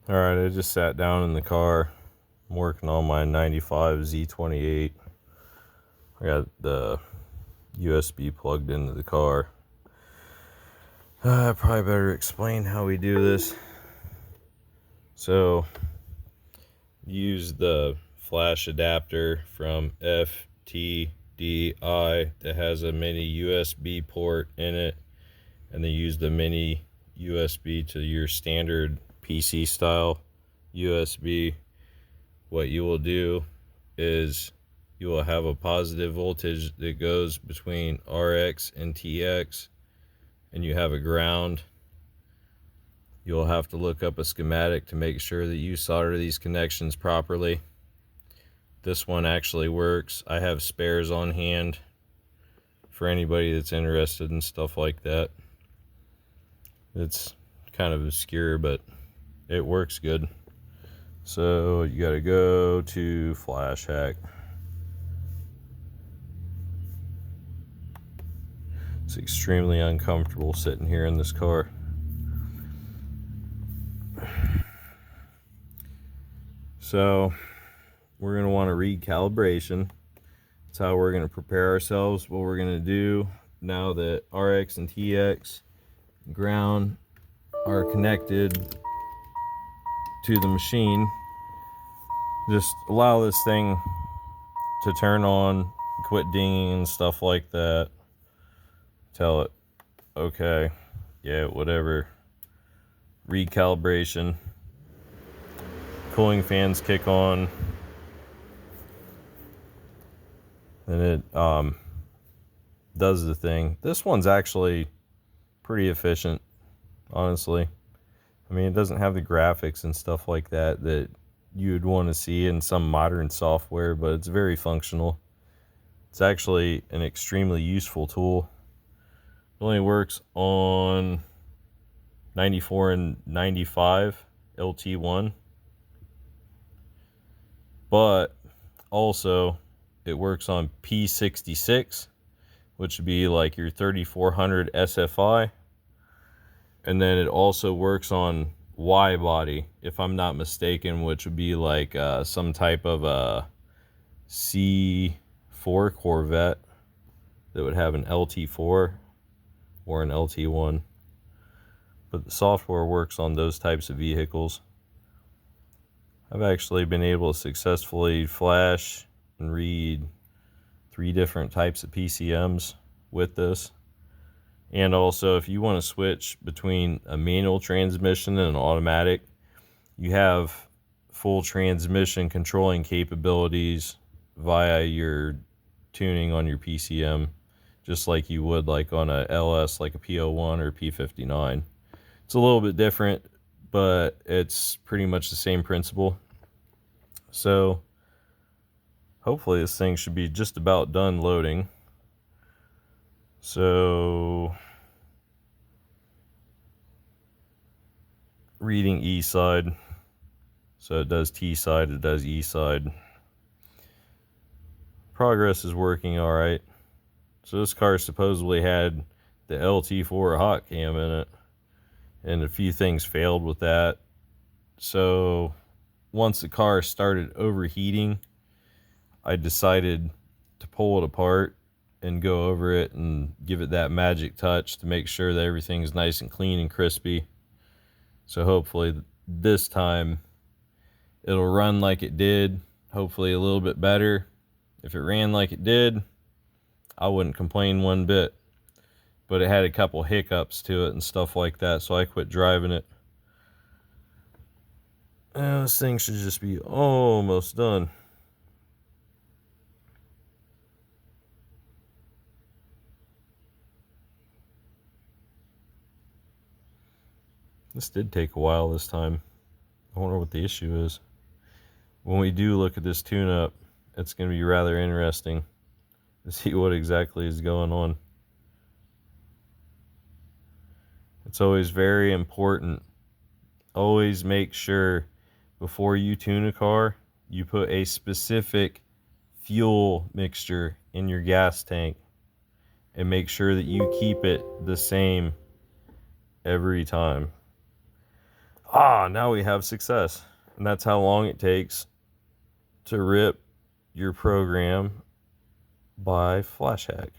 Alright, I just sat down in the car. I'm working on my 95 Z28. I got the USB plugged into the car. I probably better explain how we do this. So, use the flash adapter from FTDI that has a mini USB port in it, and then use the mini USB to your standard PC style USB. What you will do is you will have a positive voltage that goes between RX and TX, and you have a ground. You'll have to look up a schematic to make sure that you solder these connections properly. This one actually works. I have spares on hand for anybody that's interested in stuff like that. It's kind of obscure, but it works good. So you gotta go to FlashHack. It's extremely uncomfortable sitting here in this car. So we're gonna want to read calibration. That's how we're gonna prepare ourselves. What we're gonna do now that RX and TX ground are connected to the machine, just allow this thing to turn on, quit dinging and stuff like that. Tell it, okay, yeah, whatever. Recalibration. Cooling fans kick on. And it does the thing. This one's actually pretty efficient, honestly. I mean, it doesn't have the graphics and stuff like that that you'd want to see in some modern software, but it's very functional. It's actually an extremely useful tool. It only works on 94 and 95 LT1, but also it works on P66, which would be like your 3400 SFI. And then it also works on Y body, if I'm not mistaken, which would be like some type of a C4 Corvette that would have an LT4 or an LT1. But the software works on those types of vehicles. I've actually been able to successfully flash and read 3 different types of PCMs with this. And also, if you want to switch between a manual transmission and an automatic, you have full transmission controlling capabilities via your tuning on your PCM, just like you would like on a LS, like a P01 or P59. It's a little bit different, but it's pretty much the same principle. So hopefully this thing should be just about done loading. So reading E side. So it does T side, it does E side. Progress is working all right. So this car supposedly had the LT4 hot cam in it, and a few things failed with that. So once the car started overheating, I decided to pull it apart and go over it and give it that magic touch to make sure that everything's nice and clean and crispy. So hopefully this time it'll run like it did, hopefully a little bit better. If it ran like it did, I wouldn't complain one bit. But it had a couple hiccups to it and stuff like that, so I quit driving it. And this thing should just be almost done. This did take a while this time. I wonder what the issue is. When we do look at this tune-up, it's going to be rather interesting to see what exactly is going on. It's always very important. Always make sure before you tune a car, you put a specific fuel mixture in your gas tank and make sure that you keep it the same every time. Now we have success. And that's how long it takes to rip your program by FlashHack.